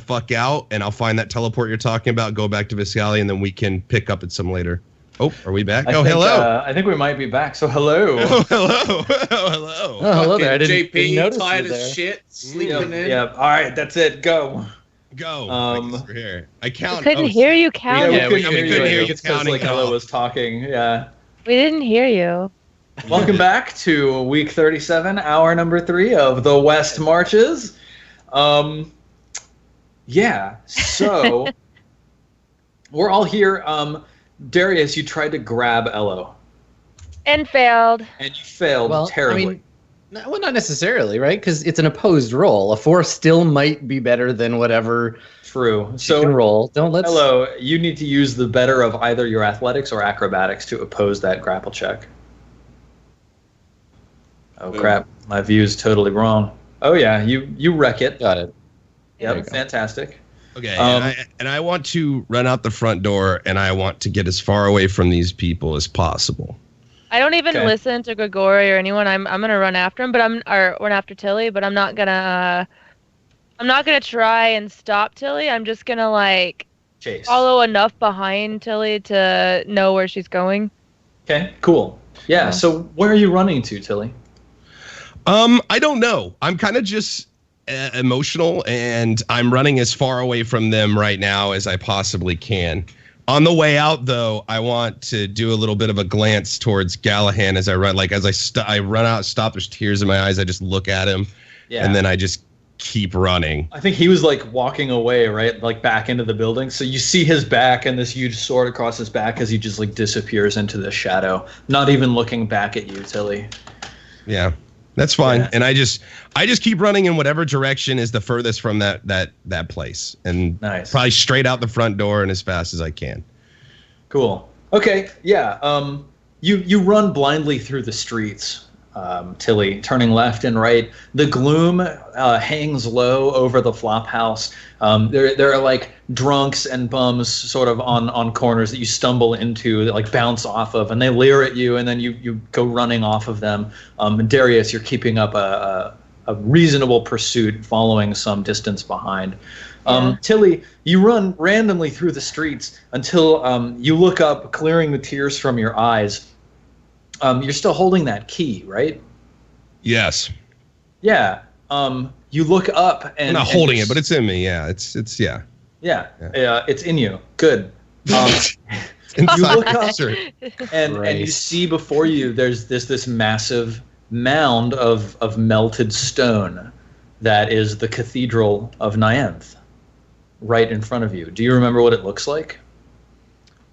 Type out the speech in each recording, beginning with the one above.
fuck out, and I'll find that teleport you're talking about, go back to Viscali, and then we can pick up at some later. Oh, are we back? Hello. I think we might be back. So hello. Oh, hello. Hello. Oh, hello there. I didn't JP, notice tired you there. as shit, sleeping in. Yeah. All right, that's it. Go. Go. We're here. I count. We couldn't hear you counting. Yeah, we couldn't hear you. It's because like Ella was talking. Yeah. We didn't hear you. Welcome back to week 37, hour number 3 of the West Marches. Yeah. So we're all here. Darius, you tried to grab Ello. And failed. And you failed terribly. I mean, well, not necessarily, right? Because it's an opposed roll. A 4 still might be better than whatever. True. So roll. Ello, you need to use the better of either your athletics or acrobatics to oppose that grapple check. Oh crap! My view is totally wrong. Oh yeah, you wreck it. Got it. Yep, fantastic. Okay, and I want to run out the front door, and I want to get as far away from these people as possible. I don't even listen to Grigori or anyone. I'm gonna run after him, run after Tilly, but I'm not gonna try and stop Tilly. I'm just gonna chase. Follow enough behind Tilly to know where she's going. Okay, cool. Yeah. So where are you running to, Tilly? I don't know. I'm kind of just emotional, and I'm running as far away from them right now as I possibly can. On the way out, though, I want to do a little bit of a glance towards Gallahan as I run. Like as I run out, stop. There's tears in my eyes. I just look at him, and then I just keep running. I think he was walking away, right? Back into the building. So you see his back and this huge sword across his back as he just disappears into the shadow, not even looking back at you, Tilly. Yeah. That's fine. Yeah. And I just keep running in whatever direction is the furthest from that place. And probably straight out the front door and as fast as I can. Cool. Okay. Yeah. You run blindly through the streets, Tilly, turning left and right. The gloom hangs low over the flophouse. There are drunks and bums sort of on corners that you stumble into, that bounce off of, and they leer at you, and then you go running off of them. And Darius, you're keeping up a reasonable pursuit, following some distance behind. Tilly, you run randomly through the streets until you look up, clearing the tears from your eyes. You're still holding that key, right? Yes. Yeah. You look up and... I'm not holding it, but it's in me. Yeah. It's yeah. Yeah. It's in you. Good. You look up and you see before you there's this massive mound of melted stone that is the Cathedral of Nyanth right in front of you. Do you remember what it looks like?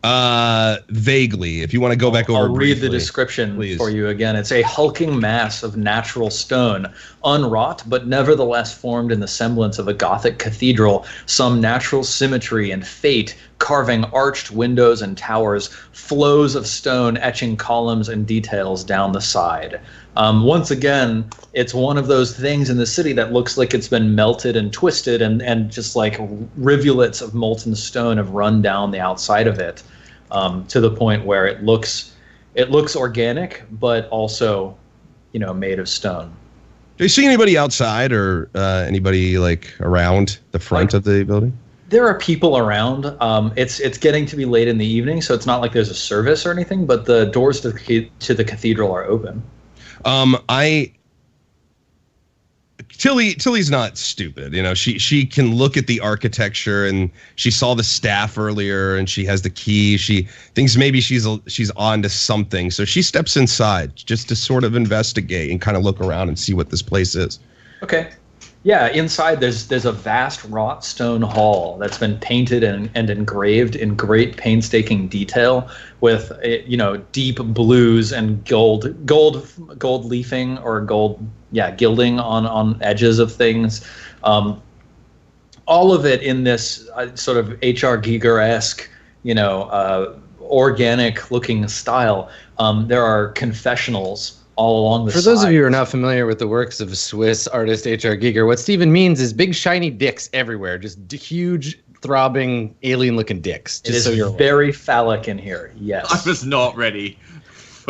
Vaguely. If you want to go back over I'll briefly, read the description for you again. It's a hulking mass of natural stone, unwrought, but nevertheless formed in the semblance of a Gothic cathedral, some natural symmetry and fate, carving arched windows and towers, flows of stone etching columns and details down the side. Once again, it's one of those things in the city that looks like it's been melted and twisted, and just rivulets of molten stone have run down the outside of it, to the point where it looks organic, but also, made of stone. Do you see anybody outside or anybody around the front of the building? There are people around. It's getting to be late in the evening, so it's not like there's a service or anything, but the doors to the cathedral are open. Tilly's not stupid. She can look at the architecture, and she saw the staff earlier, and she has the key. She thinks maybe she's on to something. So she steps inside just to sort of investigate and kind of look around and see what this place is. Okay. Yeah, inside there's a vast wrought stone hall that's been painted and engraved in great painstaking detail with deep blues and gold leafing or gold gilding on edges of things. All of it in this sort of H.R. Giger-esque, organic looking style. There are confessionals all along the side. For those of you who are not familiar with the works of Swiss artist H.R. Giger, what Steven means is big shiny dicks everywhere, just huge, throbbing, alien-looking dicks. It is very phallic in here, yes. I was not ready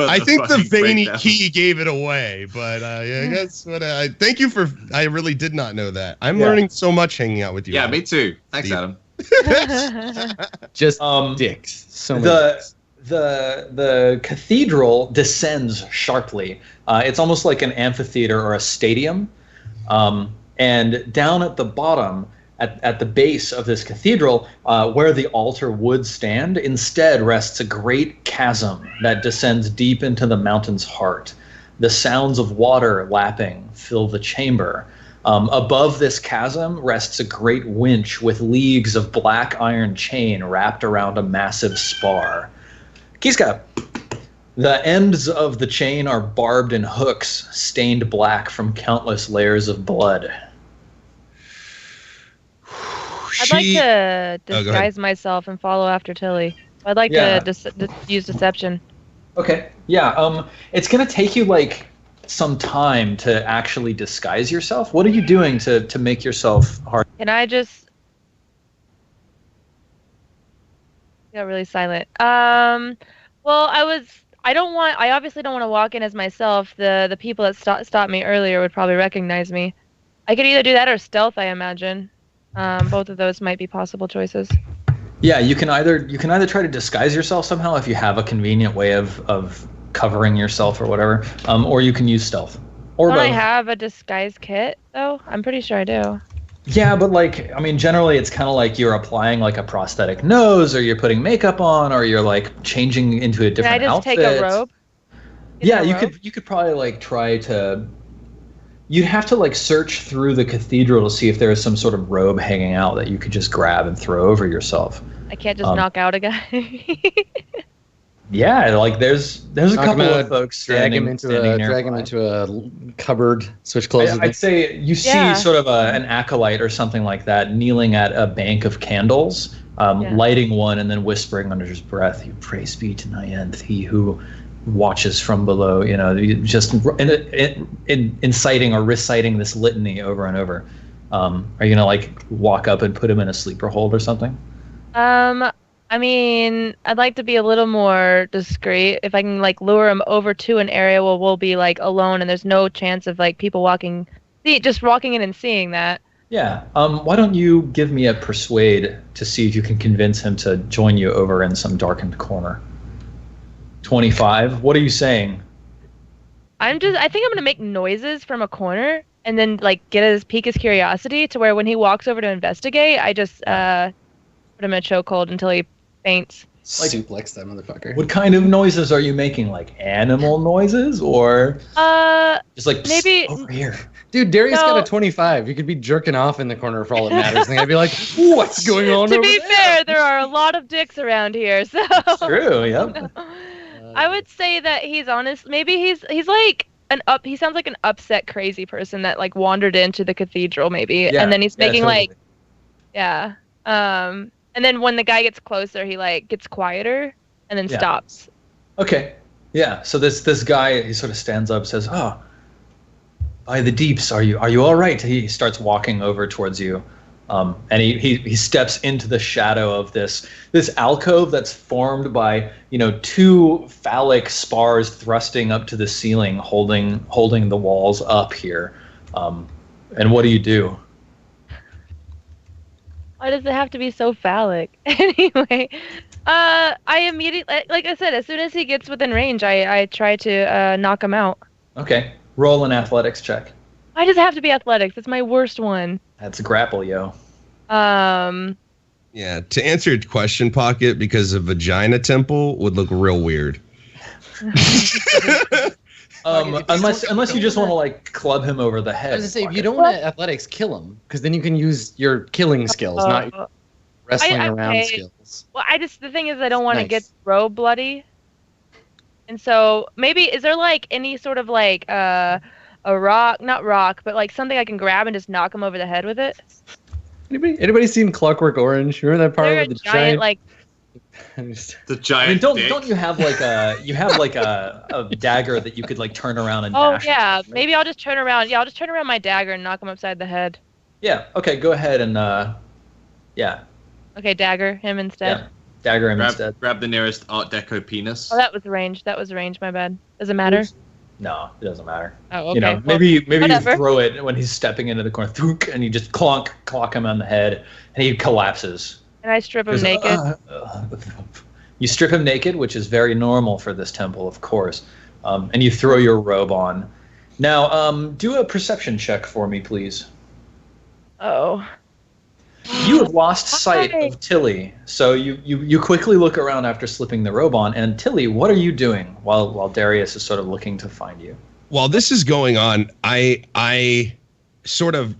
I think the fucking veiny breakdown. key gave it away, but yeah, that's what I thank you for. I really did not know that. I'm Yeah. learning so much hanging out with you. Yeah, Adam. me too. Thanks, Steve. Adam. Just Um, dicks. So many. the cathedral descends sharply. It's almost like an amphitheater or a stadium. And down at the bottom, at the base of this cathedral, where the altar would stand, instead rests a great chasm that descends deep into the mountain's heart. The sounds of water lapping fill the chamber. Above this chasm rests a great winch with leagues of black iron chain wrapped around a massive spar. Kiska, the ends of the chain are barbed in hooks, stained black from countless layers of blood. I'd like to disguise myself and follow after Tillie. I'd like to use deception. Okay, yeah. It's gonna take you like some time to actually disguise yourself. What are you doing to make yourself hard? Can I just... Got really silent. Well, I obviously don't want to walk in as myself. The people that stopped me earlier would probably recognize me. I could either do that or stealth, I imagine. Both of those might be possible choices. Yeah, you can either try to disguise yourself somehow if you have a convenient way of covering yourself or whatever, or you can use stealth. Or Don't both. I have a disguise kit though? I'm pretty sure I do. Yeah, but like, I mean, generally it's kind of like you're applying like a prosthetic nose, or you're putting makeup on, or you're like changing into a different outfit. Can I just take a robe? Yeah, you could probably like try to. You'd have to like search through the cathedral to see if there is some sort of robe hanging out that you could just grab and throw over yourself. I can't just knock out a guy. Yeah, like there's a couple of folks drag him into a cupboard, switch clothes. I'd say you see sort of an acolyte or something like that kneeling at a bank of candles, lighting one and then whispering under his breath, "Praise be to Nyanth, he who watches from below." You know, just inciting or reciting this litany over and over. Are you gonna like walk up and put him in a sleeper hold or something? I mean, I'd like to be a little more discreet. If I can like lure him over to an area where we'll be like alone and there's no chance of like people just walking in and seeing that. Yeah. Why don't you give me a persuade to see if you can convince him to join you over in some darkened corner? 25. What are you saying? I think I'm gonna make noises from a corner and then like pique his curiosity to where when he walks over to investigate, I just put him in a chokehold until he faints. Like, suplex that motherfucker. What kind of noises are you making? Like animal noises or just like maybe over here? Dude, Darius got a 25. You could be jerking off in the corner for all it matters. And I'd be like, what's going on to over be there? fair, there are a lot of dicks around here, so It's true, yep. I would say that he's honest. Maybe he's like he sounds like an upset crazy person that like wandered into the cathedral maybe. Yeah, and then he's making totally. and then when the guy gets closer, he like gets quieter and then stops. Okay. Yeah. So this guy, he sort of stands up, says, "Oh, by the deeps, are you all right?" He starts walking over towards you, and he steps into the shadow of this alcove that's formed by two phallic spars thrusting up to the ceiling, holding the walls up here. And what do you do? Why does it have to be so phallic? Anyway, I immediately, like I said, as soon as he gets within range, I try to knock him out. Okay. Roll an athletics check. Why does it have to be athletics? It's my worst one. That's a grapple, yo. Yeah, to answer your question, Pokket, because a vagina temple would look real weird. Unless you just want to like club him over the head. I was gonna say, if you don't want to athletics, kill him, because then you can use your killing skills, not your wrestling around skills. Well, the thing is, I don't want to get robe bloody, and so maybe is there like any sort of like a rock, not rock, but like something I can grab and just knock him over the head with it? Anybody seen Clockwork Orange? Remember that part where the giant like. The giant. I mean, don't you have like a dagger that you could like turn around and dash? Yeah, maybe I'll just turn around. Yeah, I'll just turn around my dagger and knock him upside the head. Yeah. Okay. Go ahead and yeah. Okay, dagger him instead. Dagger him instead. Grab the nearest Art Deco penis. Oh, that was range. My bad. Does it matter? No, it doesn't matter. Oh, okay. You know, maybe you whatever. throw it when he's stepping into the corner, thunk, and you just clonk him on the head, and he collapses. And I strip him naked. You strip him naked, which is very normal for this temple, of course. And you throw your robe on. Now, do a perception check for me, please. Oh. You have lost sight of Tillie, so you quickly look around after slipping the robe on. And Tillie, what are you doing while Darius is sort of looking to find you? While this is going on, I sort of,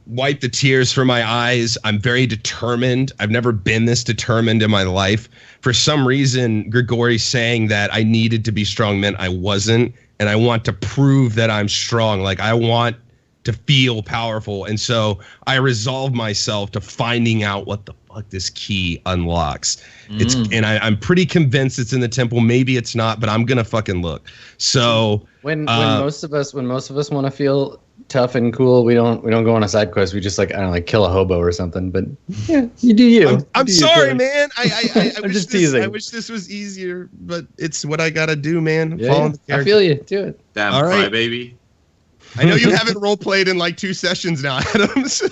wipe the tears from my eyes. I'm very determined. I've never been this determined in my life. For some reason, Grigori saying that I needed to be strong meant I wasn't, and I want to prove that I'm strong. Like, I want to feel powerful. And so I resolve myself to finding out what the fuck this key unlocks. I'm pretty convinced it's in the temple. Maybe it's not, but I'm gonna fucking look. So when most of us want to feel tough and cool, we don't go on a side quest. We just kill a hobo or something. But yeah, you do you. I'm sorry, man. I I'm just teasing. I wish this was easier, but it's what I gotta do, man. Yeah. I feel you. Do it. Damn, all right, baby. I know you haven't role played in like 2 sessions now, Adam. So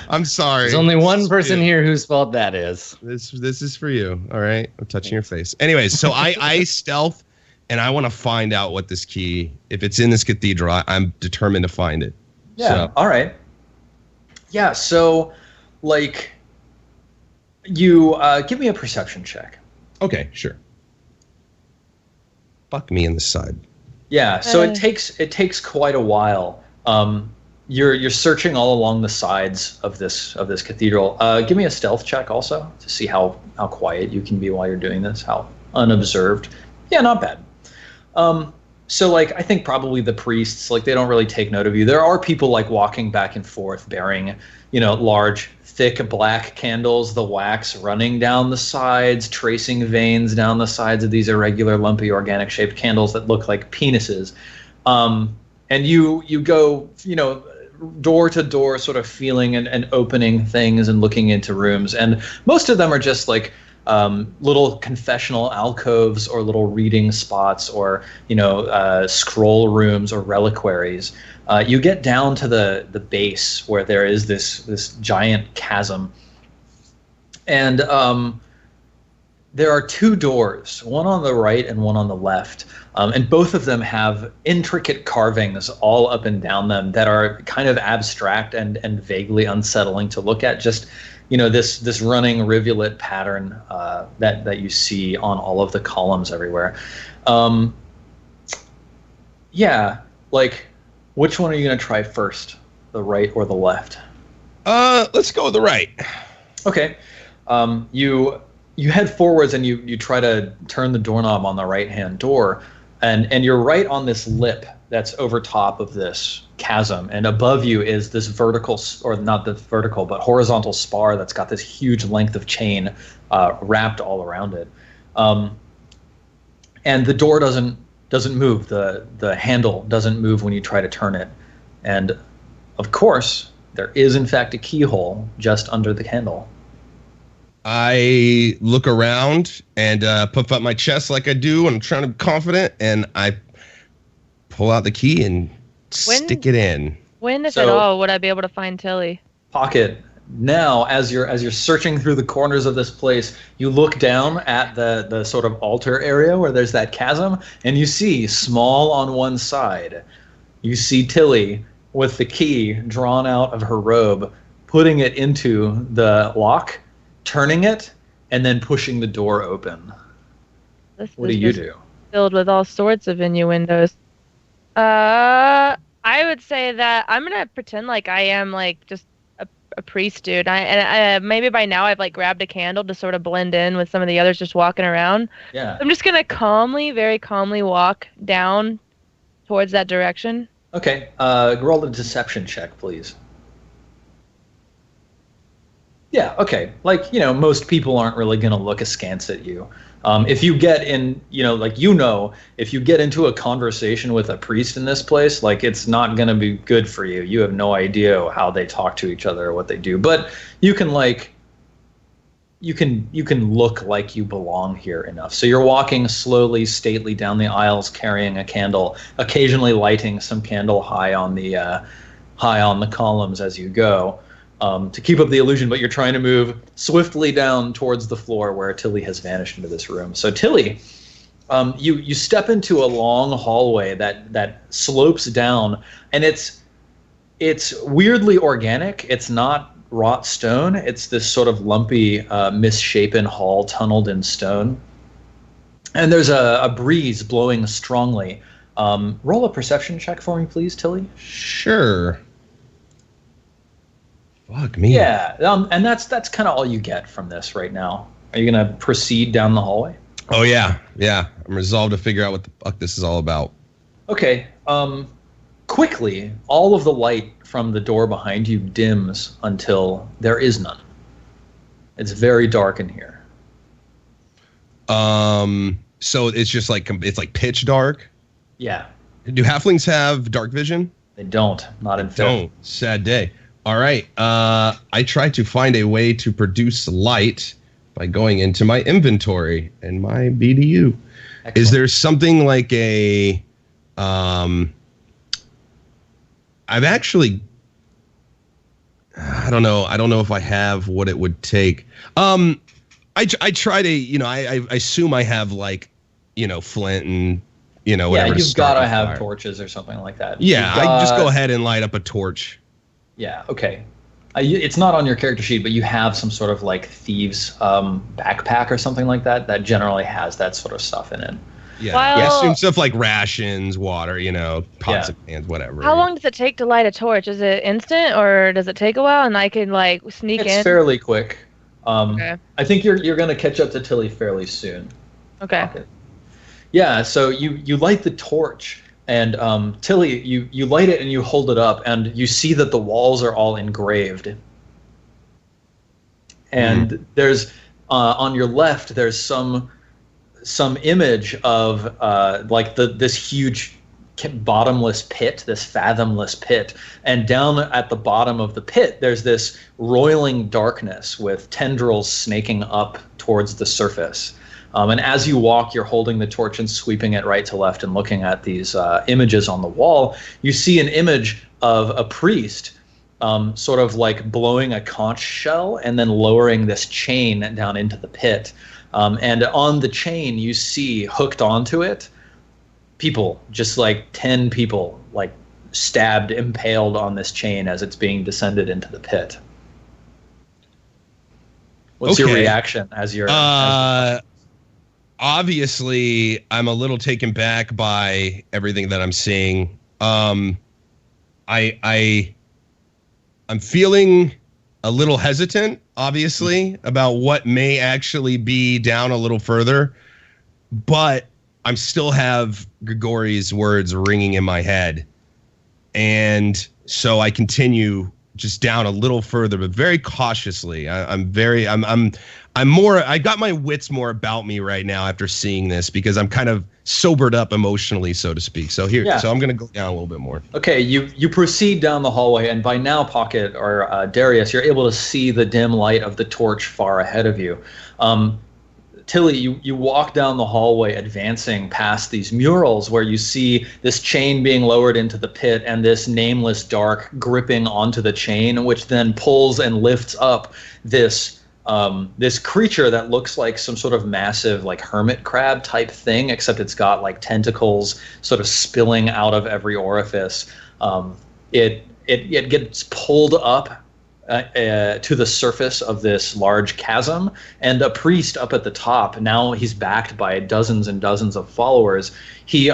I'm sorry. There's only one person here whose fault that is. This is for you. All right, I'm touching your face. Anyways, so I stealth, and I want to find out what this key. If it's in this cathedral, I'm determined to find it. Yeah. So. All right. Yeah. So, you give me a perception check. Okay, sure. Fuck me in the side. Yeah, so it takes quite a while. You're searching all along the sides of this cathedral. Give me a stealth check also to see how quiet you can be while you're doing this, how unobserved. Yeah, not bad. So I think probably the priests, they don't really take note of you. There are people walking back and forth bearing, large, thick black candles, the wax running down the sides, tracing veins down the sides of these irregular, lumpy, organic shaped candles that look like penises. And you go, door to door, sort of feeling and opening things and looking into rooms. And most of them are just little confessional alcoves or little reading spots or scroll rooms or reliquaries. You get down to the base where there is this giant chasm, and there are 2 doors, one on the right and one on the left, and both of them have intricate carvings all up and down them that are kind of abstract and vaguely unsettling to look at. Just this running rivulet pattern that you see on all of the columns everywhere. Which one are you going to try first, the right or the left? Let's go with the right. Okay. You head forwards and you try to turn the doorknob on the right-hand door, and you're right on this lip that's over top of this chasm, and above you is this vertical, or not the vertical, but horizontal spar that's got this huge length of chain wrapped all around it. And the door doesn't move. The handle doesn't move when you try to turn it. And of course, there is in fact a keyhole just under the handle. I look around and puff up my chest like I do when I'm trying to be confident, and I pull out the key and stick it in. When, if at all, would I be able to find Tillie? Pokket, now as you're searching through the corners of this place, you look down at the sort of altar area where there's that chasm, and you see, small on one side, you see Tillie with the key drawn out of her robe, putting it into the lock, turning it, and then pushing the door open. What do you do? Filled with all sorts of innuendos. I would say that I'm gonna pretend like I am just a priest, dude. I maybe by now I've grabbed a candle to sort of blend in with some of the others just walking around. Yeah. I'm just gonna very calmly walk down towards that direction. Okay. Roll a deception check, please. Yeah, okay. Most people aren't really going to look askance at you. If you get in, if you get into a conversation with a priest in this place, it's not going to be good for you. You have no idea how they talk to each other or what they do. But you can, you can look like you belong here enough. So you're walking slowly, stately down the aisles, carrying a candle, occasionally lighting some candle high on the columns as you go, to keep up the illusion. But you're trying to move swiftly down towards the floor where Tillie has vanished into this room. So Tillie, you step into a long hallway that slopes down, and it's weirdly organic. It's not wrought stone. It's this sort of lumpy, misshapen hall tunneled in stone. And there's a breeze blowing strongly. Roll a perception check for me, please, Tillie. Sure. Fuck me. Yeah, and that's kind of all you get from this right now. Are you going to proceed down the hallway? Oh, yeah. I'm resolved to figure out what the fuck this is all about. Okay. Quickly, all of the light from the door behind you dims until there is none. It's very dark in here. So it's just like pitch dark. Yeah. Do halflings have dark vision? They don't. Not in fifth. Don't. Sad day. All right. I try to find a way to produce light by going into my inventory and my BDU. Excellent. Is there something like a I've actually, I don't know if I have what it would take. I try to, I assume I have like, flint and, whatever. Yeah, you've got to have fire. torches or something like that. Yeah, I just go ahead and light up a torch. Yeah, okay. It's not on your character sheet, but you have some sort of like thieves backpack or something like that that generally has that sort of stuff in it. Yeah, Well- assume stuff like rations, water, pots and pans, whatever. How long does it take to light a torch? Is it instant or does it take a while and I can like sneak It's in? fairly quick. Okay. I think you're going to catch up to Tillie fairly soon. Okay. Yeah, so you light the torch, and Tillie, you light it and you hold it up, and you see that the walls are all engraved. And there's on your left, there's some image of like this huge bottomless pit, this fathomless pit, and down at the bottom of the pit there's this roiling darkness with tendrils snaking up towards the surface. And as you walk, you're holding the torch and sweeping it right to left and looking at these images on the wall. You see an image of a priest sort of like blowing a conch shell and then lowering this chain down into the pit. And on the chain, you see hooked onto it people, just like 10 people, like stabbed, impaled on this chain as it's being descended into the pit. What's your reaction as you're... Obviously, I'm a little taken back by everything that I'm seeing. I'm feeling a little hesitant, obviously, about what may actually be down a little further, but I still have Grigori's words ringing in my head. And so I continue just down a little further, but very cautiously. I got my wits more about me right now after seeing this because I'm kind of sobered up emotionally, so to speak. So so I'm going to go down a little bit more. Okay, you proceed down the hallway, and by now, Pokket or Darius, you're able to see the dim light of the torch far ahead of you. Tillie, you walk down the hallway, advancing past these murals where you see this chain being lowered into the pit and this nameless dark gripping onto the chain, which then pulls and lifts up this creature that looks like some sort of massive like hermit crab type thing, except it's got like tentacles sort of spilling out of every orifice. It gets pulled up to the surface of this large chasm, and a priest up at the top, now he's backed by dozens and dozens of followers. He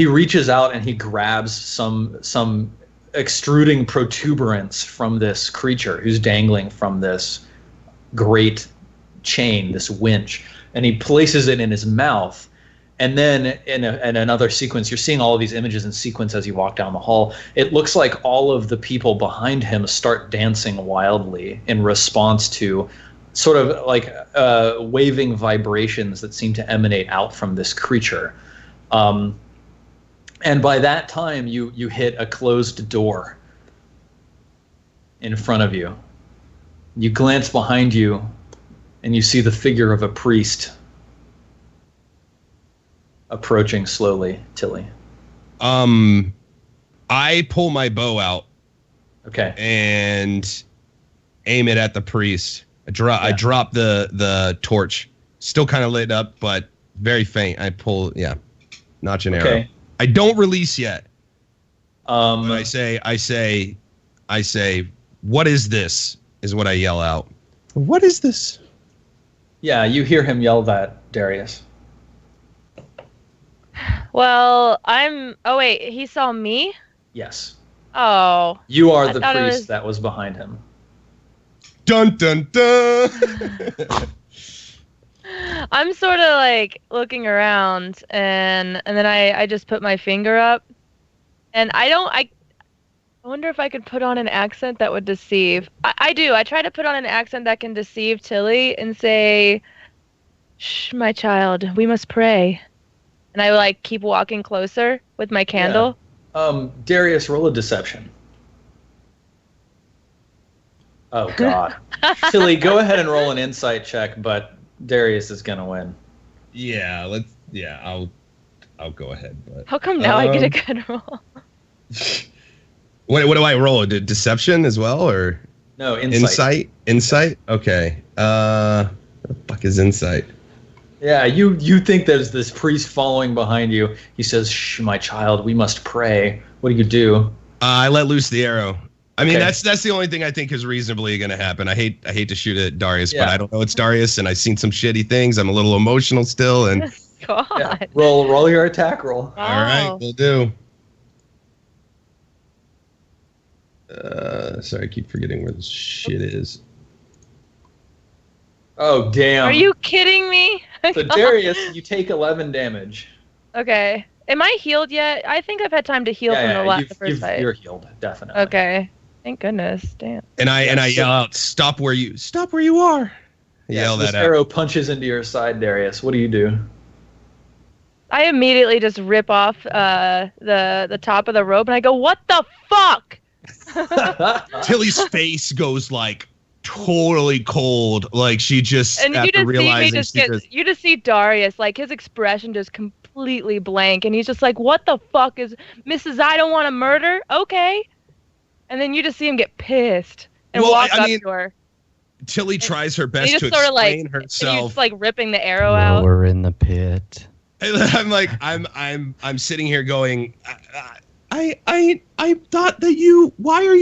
reaches out and he grabs some extruding protuberance from this creature who's dangling from this great chain, this winch, and he places it in his mouth. And then in another sequence, you're seeing all of these images in sequence as you walk down the hall. It looks like all of the people behind him start dancing wildly in response to sort of like waving vibrations that seem to emanate out from this creature. And by that time, you hit a closed door in front of you. You glance behind you. and you see the figure of a priest approaching slowly, Tilly. I pull my bow out. Okay. And aim it at the priest. I drop the torch. Still kind of lit up, but very faint. I pull, notch an arrow. I don't release yet. But I say, what is this? Is what I yell out. What is this? Yeah, you hear him yell that, Darius. Well, oh wait, he saw me? Yes. Oh. You are the priest that was behind him. Dun dun dun. I'm sort of like looking around, and then I just put my finger up, and I wonder if I could put on an accent that would deceive. I do. I try to put on an accent that can deceive Tilly and say, "Shh, my child, we must pray." And I like keep walking closer with my candle. Yeah. Darius, roll a deception. Oh God. Tilly, go ahead and roll an insight check, but Darius is gonna win. Yeah, I'll go ahead. But how come now I get a good roll? What do I roll? Deception as well, or no insight? Insight. Okay. What the fuck is insight? Yeah, you think there's this priest following behind you. He says, "Shh, my child, we must pray." What do? I let loose the arrow. I mean, that's the only thing I think is reasonably going to happen. I hate to shoot at Darius, but I don't know it's Darius, and I've seen some shitty things. I'm a little emotional still, and God. Yeah. Roll your attack roll. Wow. All right, we'll do. Sorry, I keep forgetting where this shit is. Oh damn! Are you kidding me? So Darius, you take 11 damage. Okay. Am I healed yet? I think I've had time to heal from the first fight. You're healed, definitely. Okay. Thank goodness. Damn. And I yell out, "Stop where you are!" Yell that this out. arrow punches into your side, Darius. What do you do? I immediately just rip off the top of the rope, and I go, "What the fuck?" Tilly's face goes like totally cold, like she just and after you just realizing see me you just see Darius, like his expression just completely blank, and he's just like, "What the fuck is Mrs. I don't want to murder?" Okay, and then you just see him get pissed and walk up to her. Tilly tries her best to sort of explain like, herself. And he's just like ripping the arrow out. Throw her in the pit. I'm like, I'm sitting here going, I thought that why are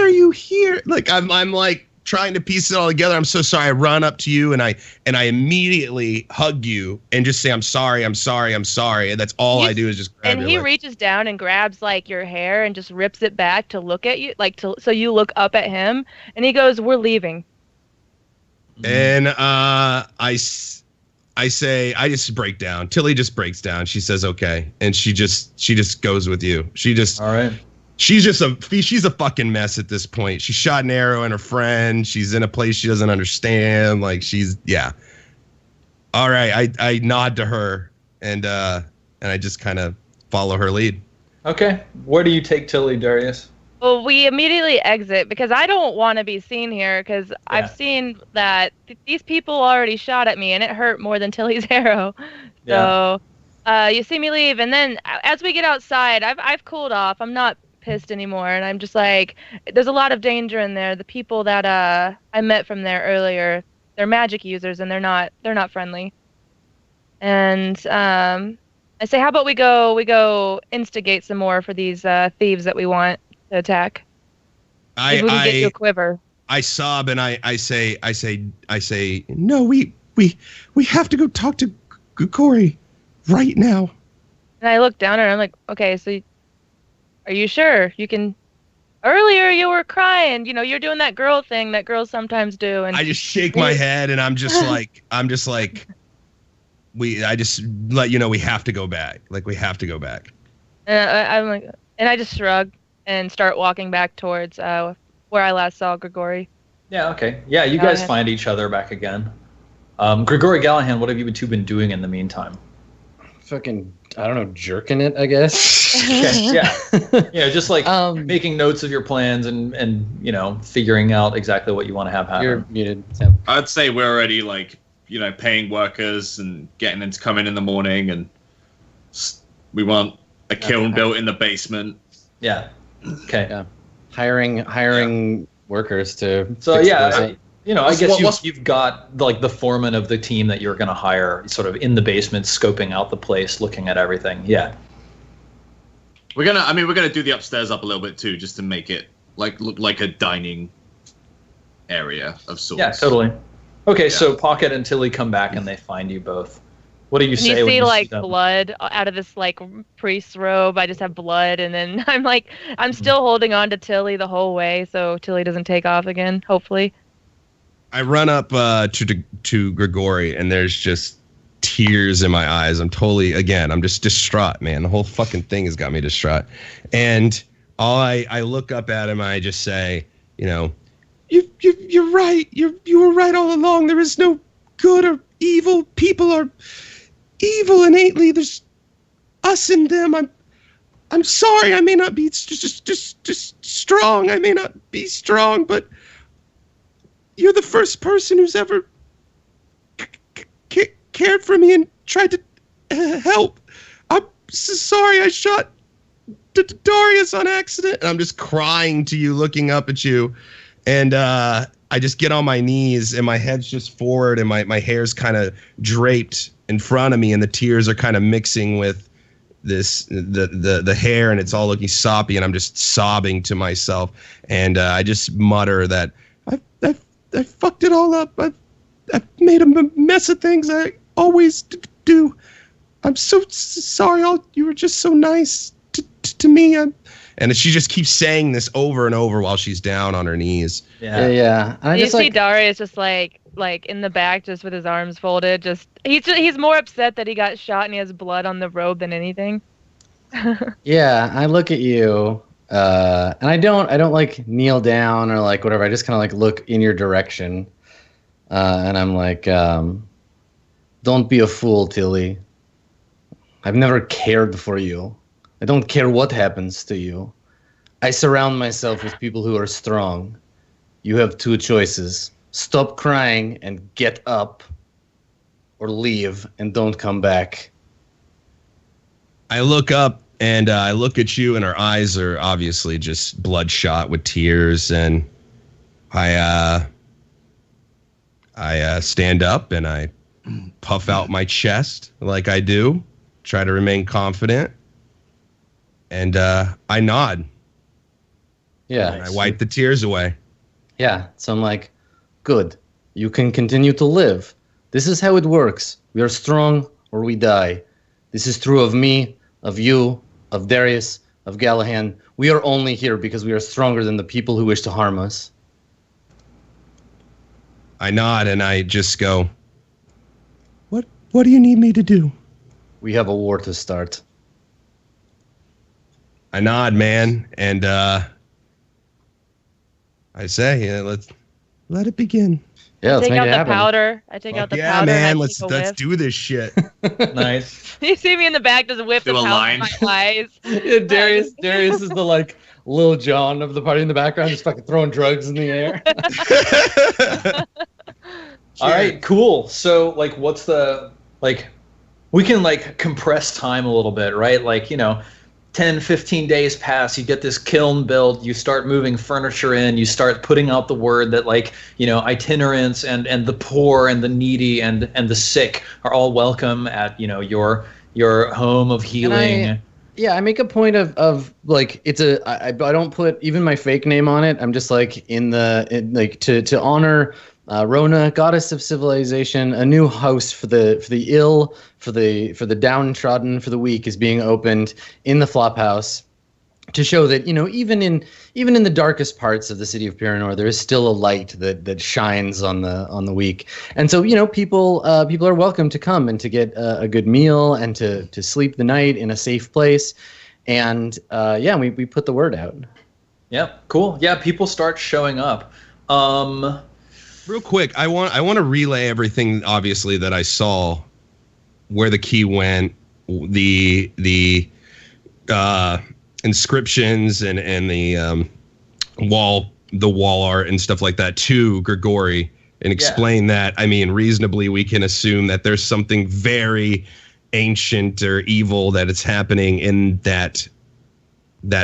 you here? Like I'm like trying to piece it all together. I'm so sorry. I run up to you and I immediately hug you and just say, I'm sorry. And that's all I do is just grab and your he leg. reaches down and grabs like your hair and just rips it back to look at you, like so you look up at him, and he goes, "We're leaving." And I say, I just break down. Tilly just breaks down. She says, "Okay," and she just goes with you. All right. She's a fucking mess at this point. She shot an arrow in her friend. She's in a place she doesn't understand. Like all right. I nod to her and I just kind of follow her lead. Okay. Where do you take Tilly, Darius? Well, we immediately exit because I don't want to be seen here because I've seen that these people already shot at me and it hurt more than Tilly's arrow. So you see me leave, and then as we get outside, I've cooled off. I'm not pissed anymore, and I'm just like, there's a lot of danger in there. The people that I met from there earlier, they're magic users, and they're not friendly. And I say, how about we go instigate some more for these thieves that we want to attack. Maybe we can get you a quiver. I sob and I say, no, we have to go talk to Corey right now. And I look down at her and I'm like, okay, so are you sure you can? Earlier you were crying, you're doing that girl thing that girls sometimes do. And I just shake my head and I'm just like, I just let you know we have to go back. Like we have to go back. And I'm like, and I just shrug and start walking back towards where I last saw Grigori. Yeah. Okay. Yeah. You guys find each other back again. Grigori Gallahan, what have you two been doing in the meantime? Fucking, I don't know, jerking it, I guess. Okay, yeah, just like making notes of your plans and figuring out exactly what you want to have happen. You're muted, Sam. I'd say we're already like paying workers and getting them to come in the morning, and we want a kiln built in the basement. Yeah. Okay. Yeah. Hiring workers to. So fix yeah, the- I guess you've got like the foreman of the team that you're going to hire, sort of in the basement, scoping out the place, looking at everything. Yeah. We're gonna do the upstairs up a little bit too, just to make it look like a dining area of sorts. Yeah, totally. Okay, so Pokket and Tillie come back and they find you both. What do you say? You when see you like see them? blood out of this like priest's robe. I just have blood, and then I'm still holding on to Tillie the whole way, so Tillie doesn't take off again. Hopefully. I run up to Grigori, and there's just tears in my eyes. I'm just distraught, man. The whole fucking thing has got me distraught. And I look up at him, and I just say, you're right. You were right all along. There is no good or evil. People are evil innately. There's us and them. I'm sorry. I may not be just strong. I may not be strong, but you're the first person who's ever cared for me and tried to help. I'm so sorry I shot Darius on accident. And I'm just crying to you, looking up at you. And I just get on my knees, and my head's just forward, and my hair's kind of draped in front of me, and the tears are kind of mixing with the hair, and it's all looking soppy, and I'm just sobbing to myself. And I just mutter that I fucked it all up. I've made a mess of things. I always do. I'm so sorry. You were just so nice to me. And she just keeps saying this over and over while she's down on her knees. Yeah. And You see Darius just like in the back, just with his arms folded. He's more upset that he got shot and he has blood on the robe than anything. Yeah, I look at you, and I don't like kneel down or like whatever. I just kind of like look in your direction, and I'm like, don't be a fool, Tillie. I've never cared for you. I don't care what happens to you. I surround myself with people who are strong. You have two choices. Stop crying and get up, or leave and don't come back. I look up and I look at you, and her eyes are obviously just bloodshot with tears. And I stand up and I puff out my chest like I do, try to remain confident. And I nod. Yeah. And I wipe the tears away. Yeah. So I'm like, good. You can continue to live. This is how it works. We are strong or we die. This is true of me, of you, of Darius, of Gallahan. We are only here because we are stronger than the people who wish to harm us. I nod and I just go, What do you need me to do? We have a war to start. I nod, man, and I say, let's let it begin. Yeah, let's take make out it the happen. powder. I take out the Yeah, powder. man, and I let's take a whiff. do this shit. Nice. You see me in the back, just whip Do the a powder line. in my eyes. Yeah, Darius is the like Lil Jon of the party in the background, just fucking throwing drugs in the air. All right, cool. So, like, what's the, like, we can, like, compress time a little bit, right? Like, 10, 15 days pass, you get this kiln built, you start moving furniture in, you start putting out the word that, like, itinerants and the poor and the needy and the sick are all welcome at, your home of healing. Yeah, I make a point of like I don't put even my fake name on it. I'm just like to honor Rona, goddess of civilization. A new house for the ill, for the downtrodden, for the weak is being opened in the flophouse to show that even in the darkest parts of the city of Pyranor, there is still a light that shines on the weak. And so people are welcome to come and to get a good meal and to sleep the night in a safe place. And we put the word out. Yeah, cool. Yeah, people start showing up. Real quick, I want to relay everything obviously that I saw, where the key went, the inscriptions and the wall art and stuff like that to Grigori and explain that, I mean, reasonably we can assume that there's something very ancient or evil that is happening in that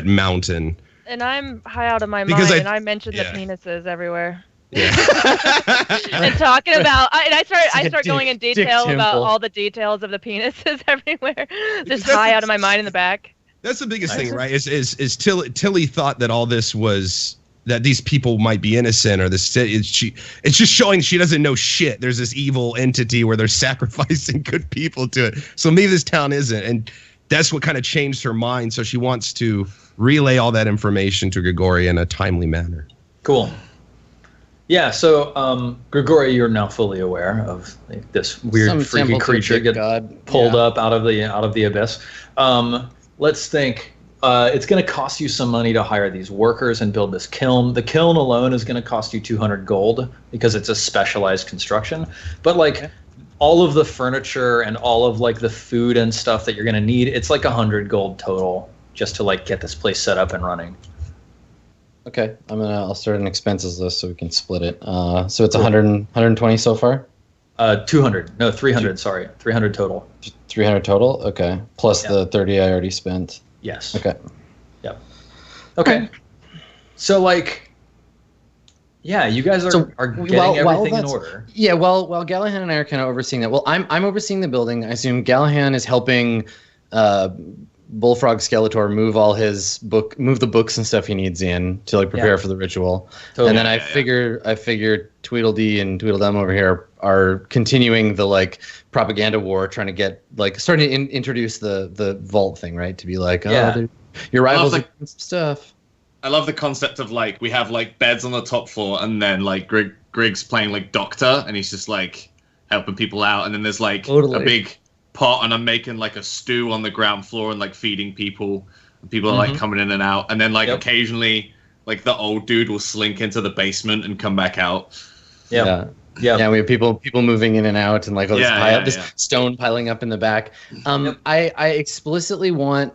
mountain. And I'm high out of my Because mind, and I mentioned the penises everywhere. Yeah. And talking about, I start dick- going in detail dick about temple. all the details of the penises everywhere. Because Just that's high the- out of my mind in the back. That's the biggest thing, right? Is Tilly thought that all this was that these people might be innocent, or it's just showing she doesn't know shit. There's this evil entity where they're sacrificing good people to it. So maybe this town isn't, and that's what kind of changed her mind. So she wants to relay all that information to Grigori in a timely manner. Cool. Yeah, so Grigori, you're now fully aware of this weird, Some freaky temple to creature big get god. pulled Yeah. up out of the abyss. Let's think. It's going to cost you some money to hire these workers and build this kiln. The kiln alone is going to cost you 200 gold because it's a specialized construction. But all of the furniture and all of the food and stuff that you're going to need, it's 100 gold total just to get this place set up and running. Okay, I'll start an expenses list so we can split it. So it's 120 so far. 200. No, 300. Sorry, 300 total. 300 total. Okay, plus the 30 I already spent. Yes. Okay. Yep. Okay. So you guys are getting everything in order. Yeah, while Gallahan and I are kind of overseeing that. Well, I'm overseeing the building. I assume Gallahan is helping Bullfrog Skeletor move the books and stuff he needs in to prepare for the ritual. Totally. And then I figure Tweedledee and Tweedledum over here are continuing the propaganda war, trying to get starting to introduce the vault thing, right? To be your rivals are doing some stuff. I love the concept of we have beds on the top floor, and then Grig's playing doctor, and he's just helping people out, and then there's Totally. a big pot, and I'm making a stew on the ground floor and feeding people. And people are coming in and out, and then occasionally the old dude will slink into the basement and come back out. Yeah. We have people moving in and out, and this stone piling up in the back. I explicitly want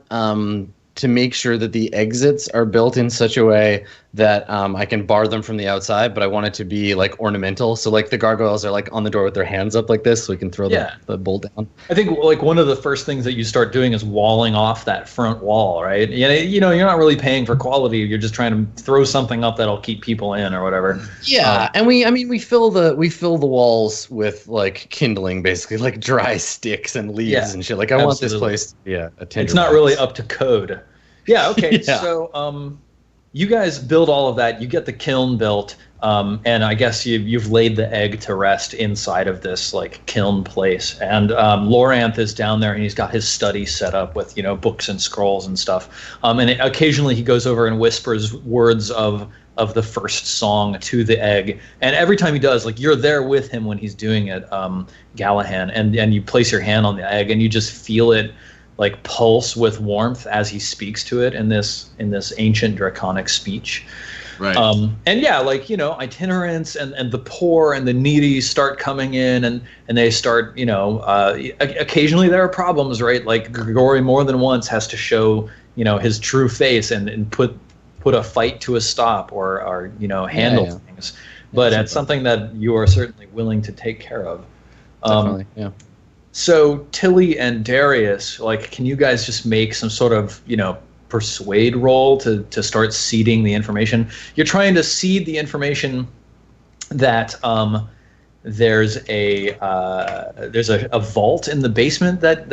to make sure that the exits are built in such a way that I can bar them from the outside, but I want it to be ornamental. So the gargoyles are on the door with their hands up like this, so we can throw the bowl down. I think one of the first things that you start doing is walling off that front wall, right? You're not really paying for quality. You're just trying to throw something up that'll keep people in or whatever. Yeah, and we fill the walls with kindling, basically dry sticks and leaves and shit. I want this place to be a tinder It's not box. really up to code. Yeah. Okay. Yeah. So you guys build all of that. You get the kiln built, and I guess you've laid the egg to rest inside of this kiln place. And Loranth is down there, and he's got his study set up with books and scrolls and stuff. And occasionally he goes over and whispers words of the first song to the egg. And every time he does, you're there with him when he's doing it, Gallahan, and you place your hand on the egg, and you just feel it pulse with warmth as he speaks to it in this ancient draconic speech. Right. And itinerants and the poor and the needy start coming in, and they start, occasionally there are problems, right? Grigori more than once has to show, his true face and put a fight to a stop or handle things. But it's something that you are certainly willing to take care of. Definitely, yeah. So Tillie and Darius, can you guys just make some sort of, persuade roll to start seeding the information? You're trying to seed the information that there's a vault in the basement that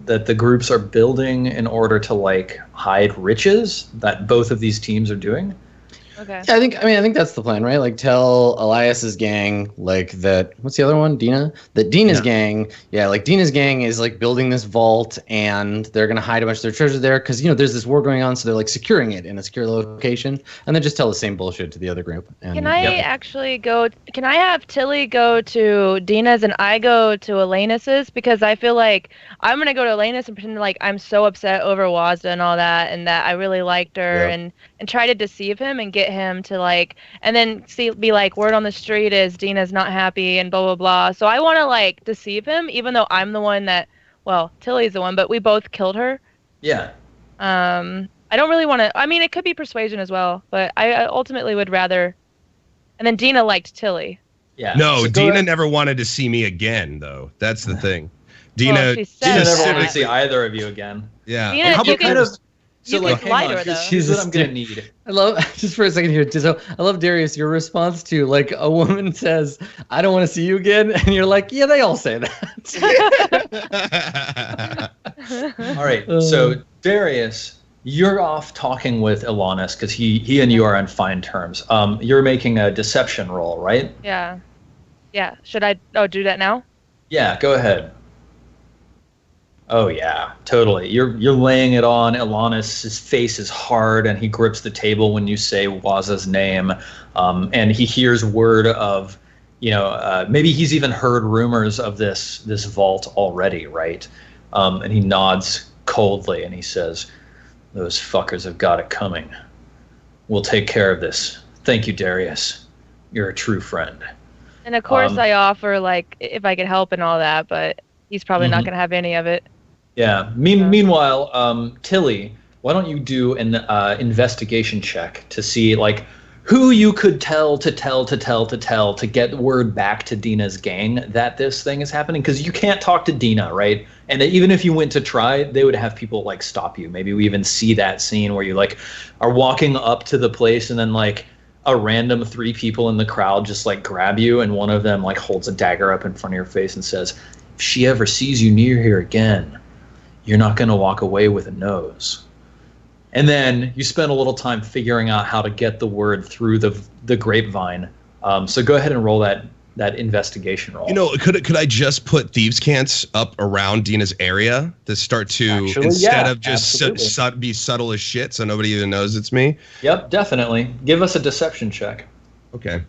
the groups are building in order to hide riches that both of these teams are doing. Okay. I think that's the plan, right? Tell Elias's gang that. What's the other one? Dina. That Dina's gang. Yeah, Dina's gang is building this vault, and they're gonna hide a bunch of their treasure there because there's this war going on, so they're securing it in a secure location, and then just tell the same bullshit to the other group. And, Can I actually go? Can I have Tillie go to Dina's and I go to Elenus's? Because I feel I'm gonna go to Elenus and pretend I'm so upset over Wazda and all that, and that I really liked her, and try to deceive him and get him to and then be word on the street is Dina's not happy and blah blah blah. So I want to deceive him, even though I'm the one that, Tillie's the one, but we both killed her. Yeah. I don't really want to. I mean, it could be persuasion as well, but I ultimately would rather. And then Dina liked Tilly. Yeah. No, so Dina never wanted to see me again, though. That's the thing. Dina, she Dina said never wanted to that. see either of you again. yeah. Dina, How you about can, kind of? So you like, can hang lie on. to her, though. Here's what I'm gonna need. I love just for a second here. So I love Darius. Your response to like a woman says, "I don't want to see you again," and you're like, "Yeah, they all say that." All right. So Darius, you're off talking with Elonis because he and you are on fine terms. You're making a deception roll, right? Yeah. Yeah. Should I do that now? Yeah. Go ahead. Oh yeah, totally. You're laying it on. Elonis' face is hard, and he grips the table when you say Waza's name, and he hears word of, maybe he's even heard rumors of this vault already, right? And he nods coldly, and he says, "Those fuckers have got it coming. We'll take care of this. Thank you, Darius. You're a true friend." And of course, I offer like if I could help and all that, but he's probably not going to have any of it. Yeah. Meanwhile, Tilly, why don't you do an investigation check to see like who you could tell to get word back to Dina's gang that this thing is happening, because you can't talk to Dina, right? And even if you went to try, they would have people like stop you. Maybe we even see that scene where you like are walking up to the place and then like a random 3 people in the crowd just like grab you, and one of them like holds a dagger up in front of your face and says, "If she ever sees you near here again, you're not going to walk away with a nose." And then you spend a little time figuring out how to get the word through the grapevine. So go ahead and roll that investigation roll. Could I just put thieves' cants up around Dina's area to start to, Actually, instead yeah, of just be subtle as shit so nobody even knows it's me? Yep, definitely. Give us a deception check. Okay.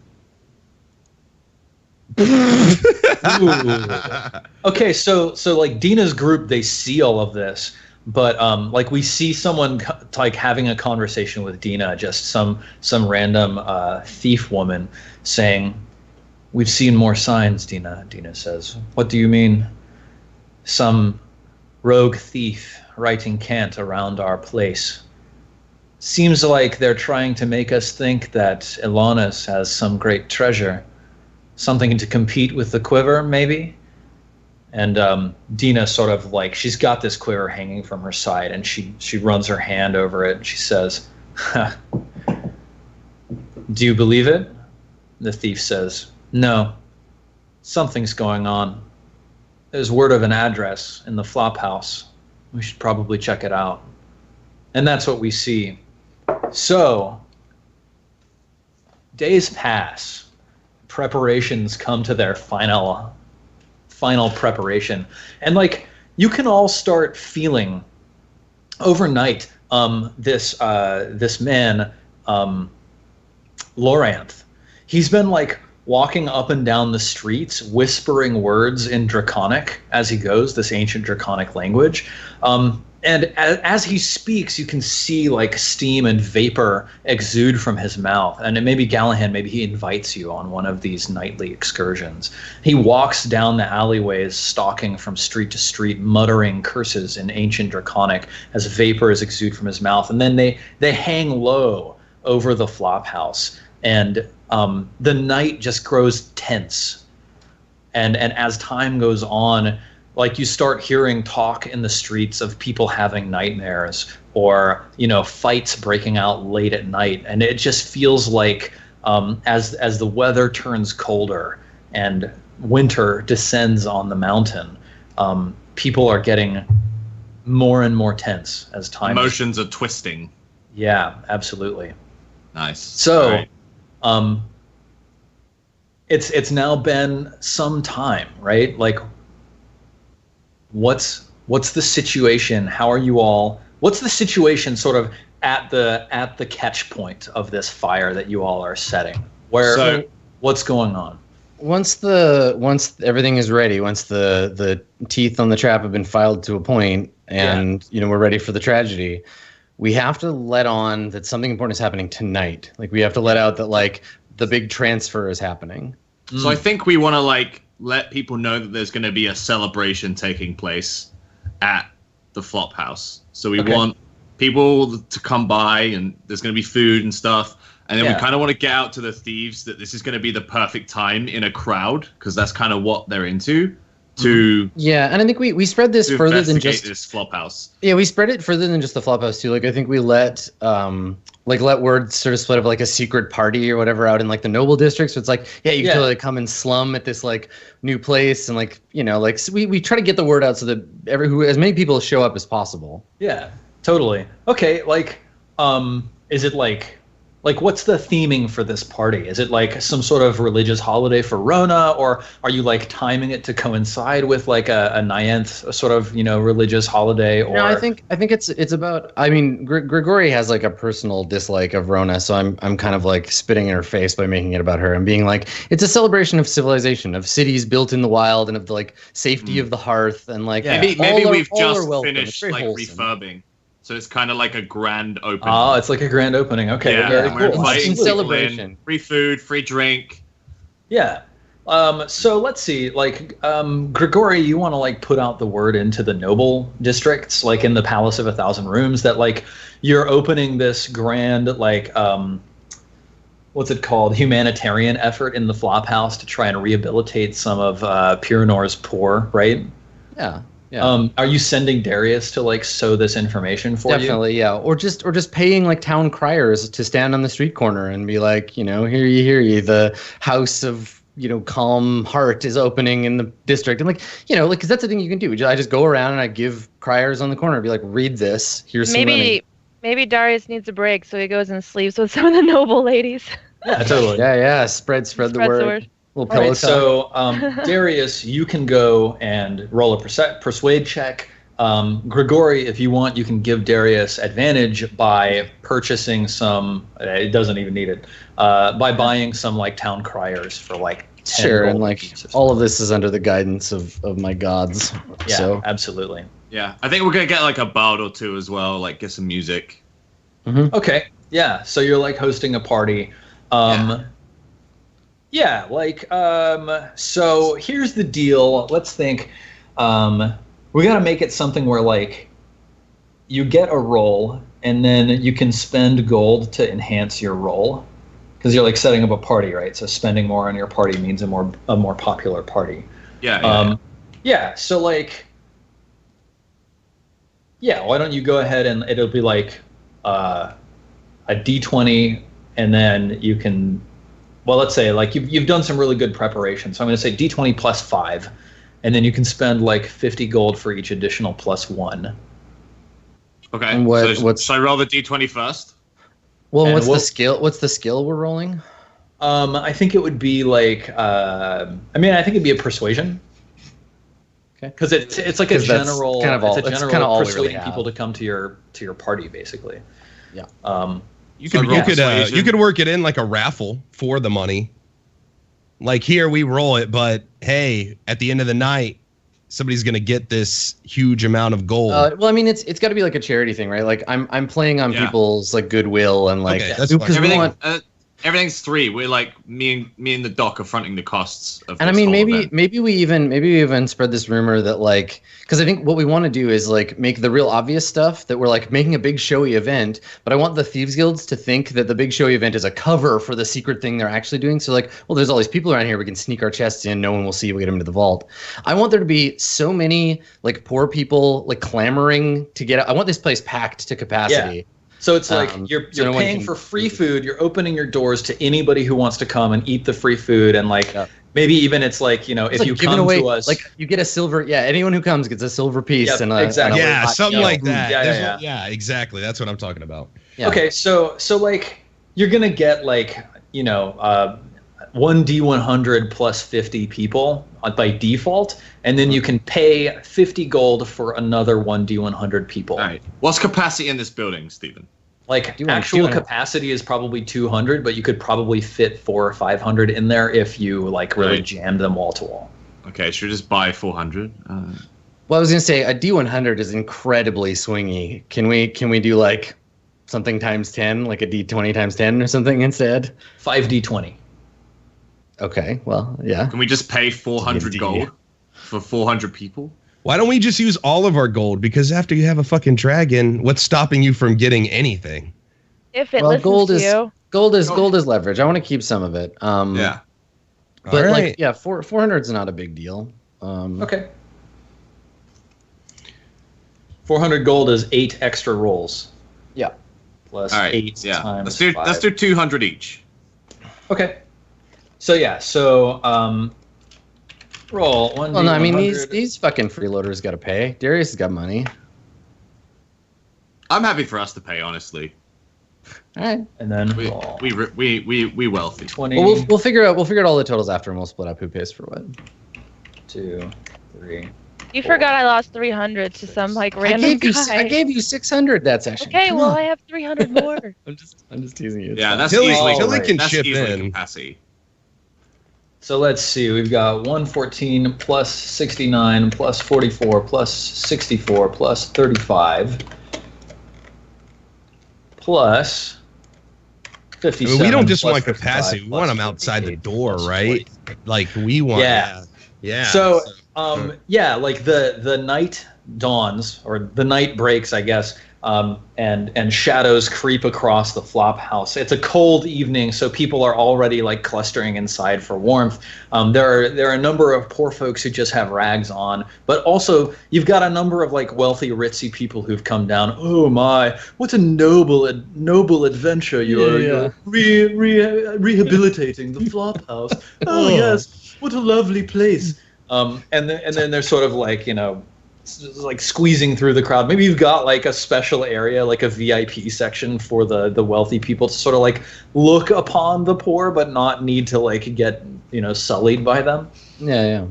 Okay, so like Dina's group, they see all of this, but like we see someone like having a conversation with Dina, just some random thief woman saying, "We've seen more signs, Dina." Dina says, "What do you mean?" "Some rogue thief writing cant around our place. Seems like they're trying to make us think that Elonis has some great treasure. Something to compete with the quiver, maybe?" And Dina sort of like, she's got this quiver hanging from her side, and she runs her hand over it, and she says, "Do you believe it?" The thief says, "No. Something's going on. There's word of an address in the flophouse. We should probably check it out." And that's what we see. So, days pass. Preparations come to their final preparation, and like you can all start feeling overnight this man Loranth, he's been like walking up and down the streets whispering words in Draconic as he goes, this ancient Draconic language, and as he speaks, you can see like steam and vapor exude from his mouth. And it may be Gallahan, maybe he invites you on one of these nightly excursions. He walks down the alleyways, stalking from street to street, muttering curses in ancient Draconic as vapors exude from his mouth. And then they hang low over the flophouse. And the night just grows tense. And as time goes on, like you start hearing talk in the streets of people having nightmares, or fights breaking out late at night, and it just feels like as the weather turns colder and winter descends on the mountain, people are getting more and more tense as time. Emotions are twisting. Yeah, absolutely. Nice. So, right. It's now been some time, right? Like, what's the situation? How are you all? What's the situation sort of at the catch point of this fire that you all are setting? What's going on? Once everything is ready, once the teeth on the trap have been filed to a point, and we're ready for the tragedy, we have to let on that something important is happening tonight. Like, we have to let out that like the big transfer is happening. So I think we want to let people know that there's going to be a celebration taking place at the flophouse. So we want people to come by, and there's going to be food and stuff. And then we Yeah. kind of want to get out to the thieves that this is going to be the perfect time in a crowd, because that's kind of what they're into. To Yeah, and I think we spread this to further than investigate just this flophouse. Yeah, we spread it further than just the flophouse too. Like I think we let let word sort of split of like a secret party or whatever out in like the noble districts. So it's like, yeah, you can totally come and slum at this like new place, and like, you know, like so we try to get the word out so that as many people show up as possible. Yeah, totally. Okay, like is it like what's the theming for this party? Is it like some sort of religious holiday for Rona, or are you like timing it to coincide with like a Nyanth sort of, you know, religious holiday? Or No, I think it's about. I mean, Grigori has like a personal dislike of Rona, so I'm kind of like spitting in her face by making it about her and being like, it's a celebration of civilization, of cities built in the wild, and of the like safety of the hearth, and like Maybe we've just welcome. finished like refurbing. So it's kind of like a grand opening. Oh, it's like a grand opening. Okay, yeah, very we're cool. inviting It's people celebration. in, free food, free drink. Yeah. So let's see, like, Grigori, you want to like put out the word into the noble districts, like in the Palace of 1,000 Rooms, that like you're opening this grand, like, what's it called, humanitarian effort in the Flophouse to try and rehabilitate some of Pyranor's poor, right? Yeah. Yeah. Are you sending Darius to like sow this information for you? Definitely, yeah. Or just paying like town criers to stand on the street corner and be like, you know, hear ye, the house of, you know, calm heart is opening in the district. And like, you know, like, because that's the thing you can do. I just go around and I give criers on the corner and be like, read this. Here's some money. Maybe Darius needs a break, so he goes and sleeps with some of the noble ladies. Yeah, totally. Yeah. Spread the word. Little pillow talk. So Darius, you can go and roll a persuade check. Grigori, if you want, you can give Darius advantage by purchasing some. It doesn't even need it. By buying some like town criers for like 10 sure, gold and like pieces. all of this is under the guidance of my gods. Yeah, so. absolutely. Yeah, I think we're gonna get like a bard or two as well, like get some music. Mm-hmm. Okay, yeah. So you're like hosting a party. Yeah, like, so here's the deal. Let's think. We got to make it something where, like, you get a roll, and then you can spend gold to enhance your roll. Because you're, like, setting up a party, right? So spending more on your party means a more popular party. Yeah. So, like, yeah, why don't you go ahead and it'll be, like, a D20, and then you can... Well, let's say like you've done some really good preparation. So I'm going to say D20 plus 5, and then you can spend like 50 gold for each additional plus 1. Okay. And so I roll the D20 first? Well, what's the skill? What's the skill we're rolling? I think it would be like I think it'd be a persuasion. Okay. Because it's like a general kind of all, it's a general kind of all we persuading really people to come to your party, basically. Yeah. You could work it in like a raffle for the money. Like here we roll it, but hey, at the end of the night, somebody's gonna get this huge amount of gold. Well, I mean, it's got to be like a charity thing, right? Like I'm playing on people's like goodwill and like because everything's 3. We're like me and the doc are fronting the costs of. And I mean, maybe we even spread this rumor that like, because I think what we want to do is like make the real obvious stuff that we're like making a big showy event, but I want the Thieves Guilds to think that the big showy event is a cover for the secret thing they're actually doing. So like, well, there's all these people around here, we can sneak our chests in, no one will see, we get them into the vault. I want there to be so many like poor people like clamoring to get out. I want this place packed to capacity. Yeah. So it's like you're paying for free food. You're opening your doors to anybody who wants to come and eat the free food, and like maybe even it's like, you know, if you come to us, like you get a silver. Yeah, anyone who comes gets a silver piece and exactly. Something like that. Yeah, exactly. That's what I'm talking about. Yeah. Okay, so like you're gonna get like, you know, 1d100 plus 50 people by default, and then you can pay 50 gold for another 1d100 people. All right. What's capacity in this building, Stephen? Like actual capacity is probably 200, but you could probably fit 400 or 500 in there if you like really jammed them wall to wall. Okay, should we just buy 400? Well, I was gonna say a D100 is incredibly swingy. Can we do like something times 10, like a D20 times 10 or something instead? 5d20. Okay, well, yeah. Can we just pay 400 gold for 400 people? Why don't we just use all of our gold? Because after you have a fucking dragon, what's stopping you from getting anything? If it listens to you. Gold is leverage. I want to keep some of it. Yeah. But like, yeah, 400 is not a big deal. Okay. 400 gold is 8 extra rolls. Yeah. Plus All right. 8 Yeah. times Let's do 200 each. Okay. So yeah. So roll 1d100. Well, no, I mean these fucking freeloaders got to pay. Darius has got money. I'm happy for us to pay, honestly. All right. And then We roll wealthy. 20. Well, we'll figure out all the totals after, and we'll split up who pays for what. 2, 3. You forgot I lost 300 to some like random guy. I gave you 600 that session. Okay, well I have 300 more. I'm just teasing you. Yeah, that's Tilly easily can that's chip easily in. capacity. So let's see. We've got 114 plus 69 plus 44 plus 64 plus 35 plus 57. We don't just plus want 55 capacity. We plus want them outside the 58 door, plus right? 40. Like we want. Yeah. Yeah. So, yeah, like the night dawns, or the night breaks, I guess, and shadows creep across the flop house. It's a cold evening, so people are already like clustering inside for warmth. There are a number of poor folks who just have rags on, but also you've got a number of like wealthy, ritzy people who've come down. Oh my, what a noble adventure you're rehabilitating the flop house. Oh yes, what a lovely place. And then they're sort of like, like squeezing through the crowd. Maybe you've got like a special area, like a VIP section for the wealthy people to sort of like look upon the poor, but not need to like get, sullied by them. Yeah.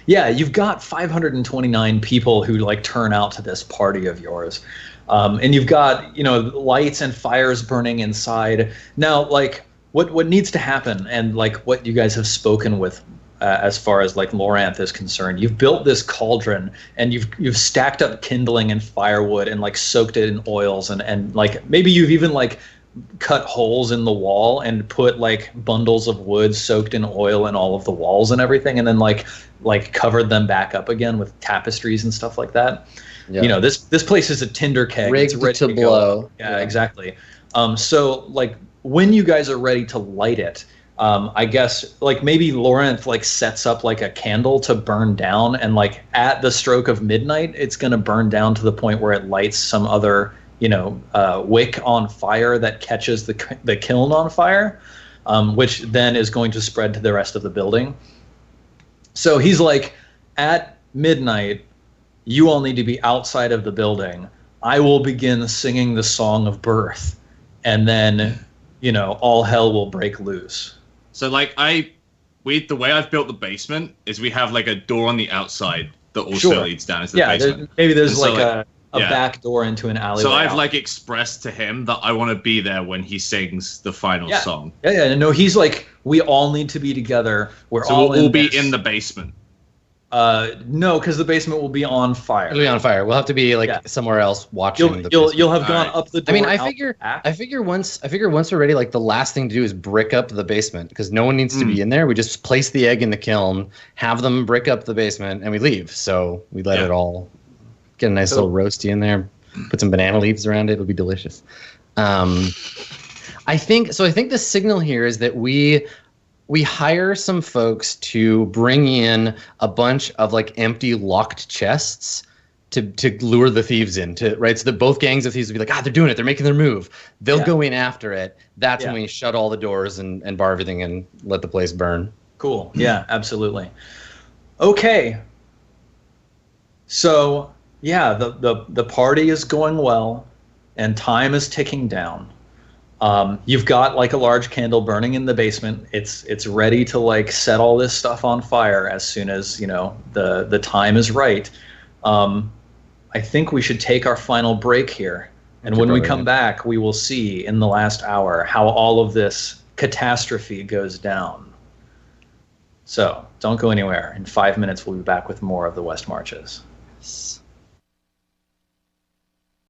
Yeah, you've got 529 people who like turn out to this party of yours. And you've got, lights and fires burning inside. Now, like what needs to happen, and like what you guys have spoken with as far as like Loranth is concerned, you've built this cauldron and you've stacked up kindling and firewood and like soaked it in oils, and like maybe you've even like cut holes in the wall and put like bundles of wood soaked in oil in all of the walls and everything, and then like covered them back up again with tapestries and stuff like that. Yeah. This place is a tinder keg. Rigged it's ready to blow. Go. Yeah, exactly. So like when you guys are ready to light it, I guess like maybe Loranth like sets up like a candle to burn down, and like at the stroke of midnight, it's going to burn down to the point where it lights some other, wick on fire that catches the kiln on fire, which then is going to spread to the rest of the building. So he's like, at midnight, you all need to be outside of the building. I will begin singing the song of birth, and then, all hell will break loose. So like the way I've built the basement is we have like a door on the outside that also leads down into the basement. Maybe there's like a back door into an alleyway. So I've like expressed to him that I want to be there when he sings the final song. Yeah. No, he's like, we all need to be together. We'll all be in the basement. No, because the basement will be on fire. It'll be on fire. We'll have to be like somewhere else watching. You'll have gone up the door. I mean, I figure once we're ready, like the last thing to do is brick up the basement, because no one needs to be in there. We just place the egg in the kiln, have them brick up the basement, and we leave. So we let it all get a nice little roasty in there. Put some banana leaves around it. It'll be delicious. I think the signal here is that we hire some folks to bring in a bunch of like empty locked chests to lure the thieves in, right? So that both gangs of thieves will be like, they're doing it. They're making their move. They'll go in after it. That's when we shut all the doors and bar everything and let the place burn. Cool. Yeah, absolutely. Okay. So yeah, the party is going well and time is ticking down. You've got like a large candle burning in the basement. It's ready to like set all this stuff on fire as soon as the time is right. I think we should take our final break here, and when we come back, we will see in the last hour how all of this catastrophe goes down. So don't go anywhere. In 5 minutes, we'll be back with more of the West Marches.